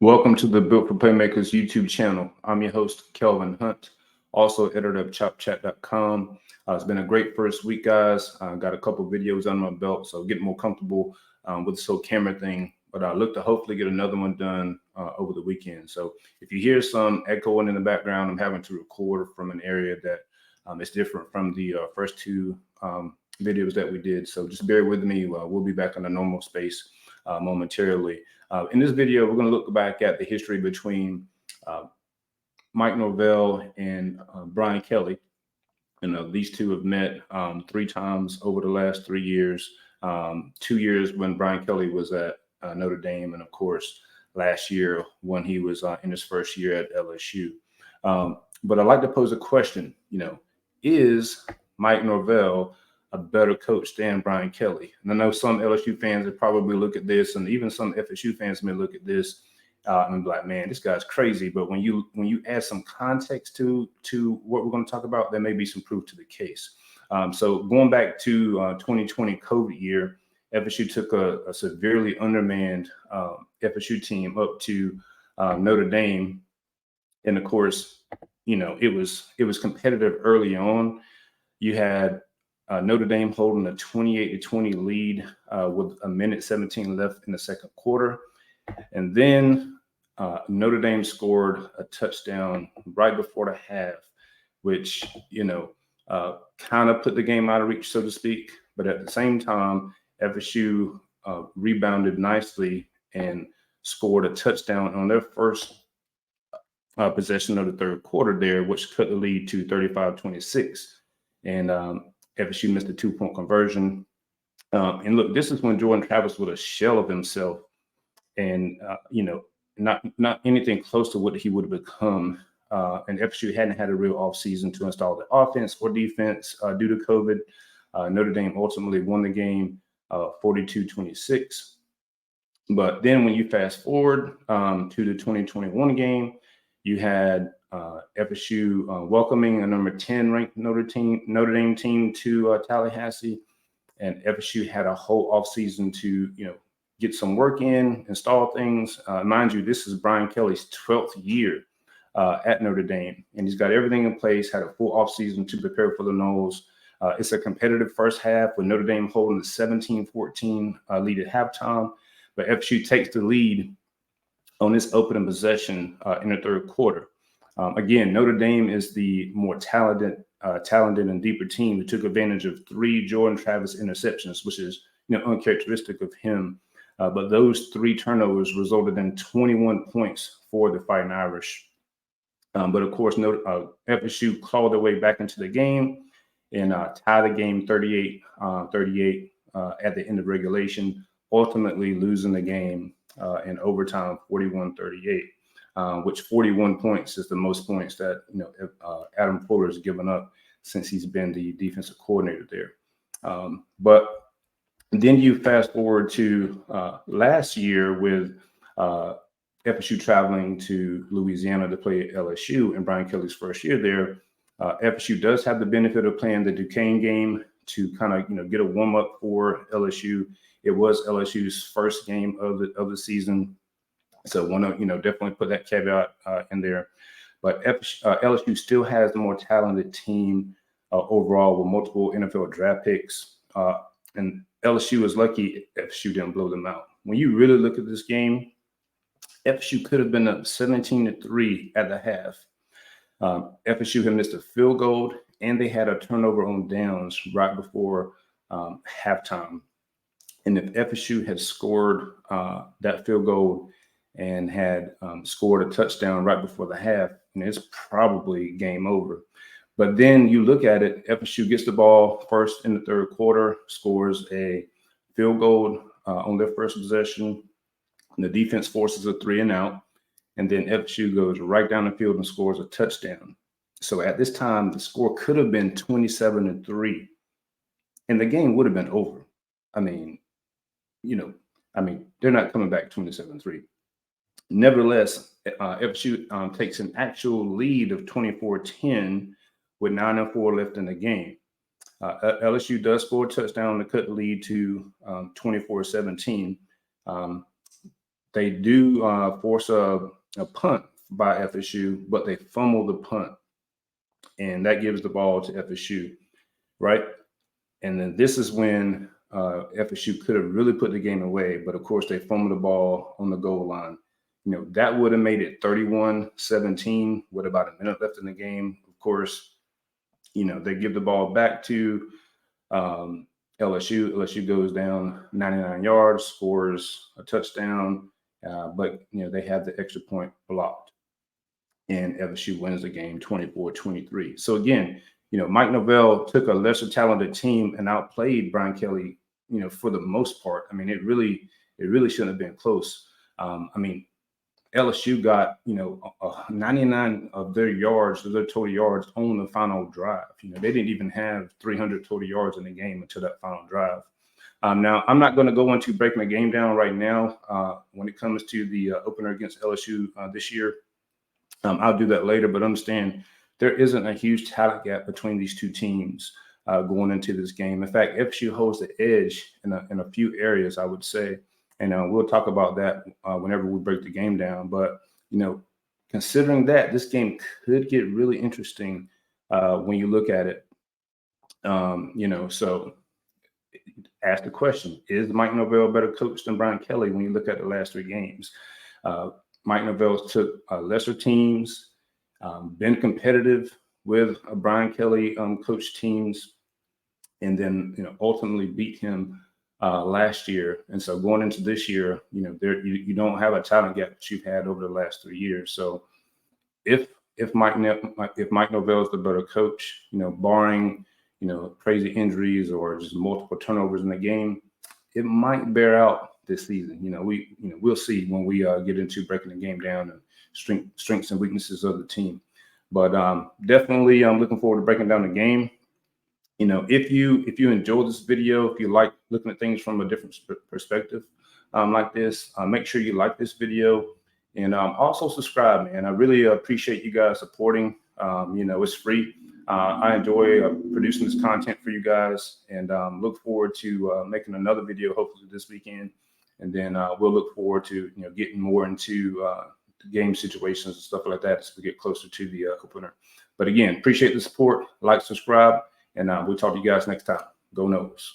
Welcome to the Built for Playmakers YouTube channel. I'm your host, Kelvin Hunt, also editor of chopchat.com. It's been a great first week, guys. I got a couple videos under my belt, so getting more comfortable with this whole camera thing. But I look to hopefully get another one done over the weekend. So if you hear some echoing in the background, I'm having to record from an area that is different from the first two videos that we did. So just bear with me. We'll be back in a normal space momentarily. In this video, we're going to look back at the history between Mike Norvell and Brian Kelly. These two have met 3 times over the last 3 years. 2 years when Brian Kelly was at Notre Dame, and of course, last year when he was in his first year at LSU. But I'd like to pose a question, is Mike Norvell a better coach than Brian Kelly? And I know some LSU fans would probably look at this, and even some FSU fans may look at this and be like, man, this guy's crazy. But when you add some context to what we're going to talk about, there may be some proof to the case. So going back to 2020 COVID year, FSU took a severely undermanned FSU team up to Notre Dame. And of course, it was competitive early on. You had Notre Dame holding a 28-20 lead with 1:17 left in the second quarter. And then Notre Dame scored a touchdown right before the half, which, kind of put the game out of reach, so to speak. But at the same time, FSU rebounded nicely and scored a touchdown on their first possession of the third quarter there, which cut the lead to 35-26. And FSU missed a 2-point conversion. And look, this is when Jordan Travis was a shell of himself, and not anything close to what he would have become. And FSU hadn't had a real offseason to install the offense or defense due to COVID. Notre Dame ultimately won the game 42-26. But then when you fast forward to the 2021 game, you had FSU welcoming a number 10 ranked Notre Dame team to Tallahassee, and FSU had a whole offseason to get some work in, install things. Mind you, this is Brian Kelly's 12th year at Notre Dame, and he's got everything in place. Had a full offseason to prepare for the Noles. It's a competitive first half with Notre Dame holding the 17-14 lead at halftime, but FSU takes the lead on this opening possession in the third quarter. Again, Notre Dame is the more talented and deeper team who took advantage of 3 Jordan Travis interceptions, which is uncharacteristic of him. But those 3 turnovers resulted in 21 points for the Fighting Irish. But of course, FSU clawed their way back into the game and tied the game 38-38 at the end of regulation, ultimately losing the game in overtime 41-38, which 41 points is the most points that Adam Fuller has given up since he's been the defensive coordinator there. But then you fast forward to last year with FSU traveling to Louisiana to play at LSU in Brian Kelly's first year there. FSU does have the benefit of playing the Duquesne game to kind of get a warm up for LSU. It was LSU's first game of the season, so want to definitely put that caveat in there. But LSU still has the more talented team overall with multiple NFL draft picks, and LSU is lucky FSU didn't blow them out. When you really look at this game, FSU could have been up 17-3 at the half. FSU had missed a field goal, and they had a turnover on downs right before halftime. And if FSU had scored that field goal and had scored a touchdown right before the half, it's probably game over. But then you look at it, FSU gets the ball first in the third quarter, scores a field goal on their first possession. The defense forces a 3-and-out, and then FSU goes right down the field and scores a touchdown. So at this time, the score could have been 27-3, and the game would have been over. They're not coming back 27-3. Nevertheless, FSU takes an actual lead of 24-10 with 9:04 left in the game. LSU does score a touchdown to cut the lead to 24-17. they do force a punt by FSU, but they fumble the punt, and that gives the ball to FSU, right? And then this is when FSU could have really put the game away, but of course they fumbled the ball on the goal line. That would have made it 31-17 with about a minute left in the game. Of course, they give the ball back to LSU. LSU goes down 99 yards, scores a touchdown, but they have the extra point blocked, and FSU wins the game 24-23. So again, Mike Norvell took a lesser talented team and outplayed Brian Kelly, for the most part. I mean, it really shouldn't have been close. LSU got, 99 of their total yards on the final drive. They didn't even have 300 total yards in the game until that final drive. Now, I'm not going to go into breaking the game down right now when it comes to the opener against LSU this year. I'll do that later, but understand there isn't a huge talent gap between these two teams going into this game. In fact, FSU holds the edge in a few areas, I would say. And we'll talk about that whenever we break the game down. But, considering that, this game could get really interesting when you look at it. So ask the question, is Mike Norvell a better coach than Brian Kelly when you look at the last 3 games? Mike Norvell took lesser teams, been competitive with Brian Kelly coach teams, and then, ultimately beat him last year. And so going into this year, you don't have a talent gap that you've had over the last 3 years. So if Mike Norvell is the better coach, barring crazy injuries or just multiple turnovers in the game, it might bear out this season. We'll see when we get into breaking the game down and strengths and weaknesses of the team. But definitely I'm looking forward to breaking down the game. If you enjoy this video, if you like looking at things from a different perspective like this, make sure you like this video and also subscribe, man. I really appreciate you guys supporting. It's free. I enjoy producing this content for you guys, and look forward to making another video hopefully this weekend. And then we'll look forward to getting more into game situations and stuff like that as we get closer to the opener. But again, appreciate the support. Like, subscribe. And we'll talk to you guys next time. Go Noles.